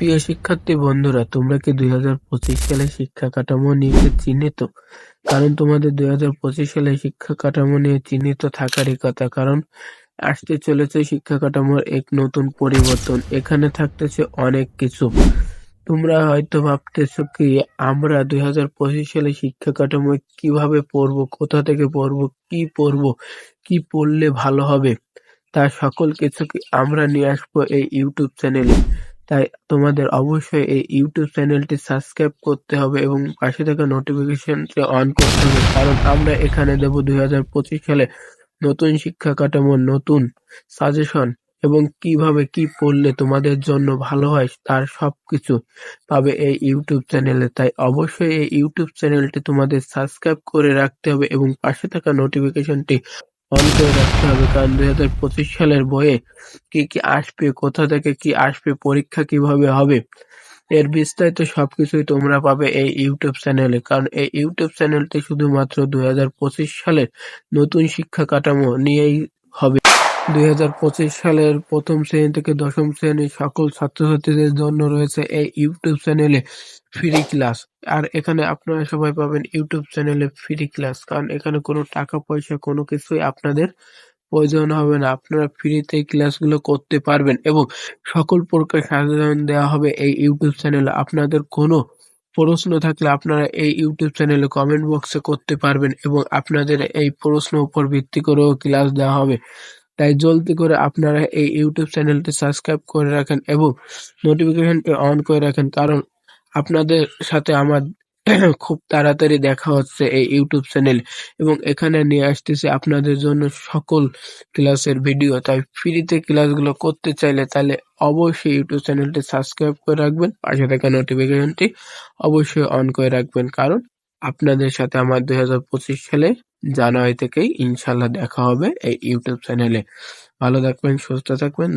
প্রিয় শিক্ষার্থী বন্ধুরা, তোমরা কি 2025 সালের শিক্ষা কাঠামো নিয়ে কি চিন্তিত? কারণ তোমাদের 2025 সালের শিক্ষা কাঠামো নিয়ে চিন্তিত থাকারই কথা, কারণ আসতে চলেছে শিক্ষা কাঠামোর এক নতুন পরিবর্তন। এখানে থাকতেছে অনেক কিছু। তোমরা হয়তো ভাবতেছো কি আমরা 2025 সালে শিক্ষা কাঠামো কিভাবে পড়বো, কোথা থেকে পড়বো, পড়বো, কি পড়লে ভালো হবে, তার সকল কিছু আমরা নিয়ে আসবো এই ইউটিউব চ্যানেলে। তাই তোমাদের অবশ্যই এই ইউটিউব চ্যানেলটি সাবস্ক্রাইব করতে হবে এবং পাশে থাকা নোটিফিকেশনটি অন করতে হবে, কারণ আমরা এখানে দেব 2025 সালে নতুন শিক্ষা কাঠামো, নতুন সাজেশন এবং কিভাবে কি পড়লে তোমাদের জন্য ভালো হয় তার সবকিছু পাবে এই ইউটিউব চ্যানেলে। তাই অবশ্যই এই ইউটিউব চ্যানেলটি তোমাদের সাবস্ক্রাইব করে রাখতে হবে এবং পাশে থাকা নোটিফিকেশনটি অন করে রাখতে হবে, কারণ 2025 সালের বইয়ে কি কি আসবে, কোথা থেকে কি আসবে, পরীক্ষা কিভাবে হবে, এর বিস্তারিত সবকিছুই তোমরা পাবে এই ইউটিউব চ্যানেলে। কারণ এই ইউটিউব চ্যানেলটি শুধুমাত্র 2025 সালের নতুন শিক্ষা কাঠামো নিয়েই হবে। 2025 সালের প্রথম শ্রেণী থেকে দশম শ্রেণীর সকল ছাত্রছাত্রীদের জন্য রয়েছে এই ইউটিউব চ্যানেলে ফ্রি ক্লাস। আর এখানে আপনারা সবাই পাবেন ইউটিউব চ্যানেলে ফ্রি ক্লাস, কারণ এখানে কোনো টাকা পয়সা কোনো কিছুই আপনাদের প্রয়োজন হবে না। আপনারা ফ্রিতেই ক্লাসগুলো করতে পারবেন এবং সকল প্রকার সাজেশন দেওয়া হবে এই ইউটিউব চ্যানেলে। আপনাদের কোনো প্রশ্ন থাকলে আপনারা এই ইউটিউব চ্যানেলে কমেন্ট বক্সে করতে পারবেন এবং আপনাদের এই প্রশ্ন উপর ভিত্তি করেও ক্লাস দেওয়া হবে। তাই জলদি করে আপনারা এই ইউটিউব চ্যানেলটি সাবস্ক্রাইব করে রাখেন এবং নোটিফিকেশনটি অন করে রাখেন, কারণ আপনাদের সাথে আমার খুব তাড়াতাড়ি দেখা হচ্ছে এই ইউটিউব চ্যানেল এবং এখানে নিয়ে আসতেছি আপনাদের জন্য সকল ক্লাসের ভিডিও। তাই ফ্রিতে ক্লাসগুলো করতে চাইলে তাহলে অবশ্যই ইউটিউব চ্যানেলটি সাবস্ক্রাইব করে রাখবেন, পাশে থাকা নোটিফিকেশনটি অবশ্যই অন করে রাখবেন, কারণ আপনাদের সাথে আমার 2025 সালে জানুয়ারি থেকেই ইনশাল্লাহ দেখা হবে এই ইউটিউব চ্যানেলে। ভালো থাকবেন, সুস্থ থাকবেন।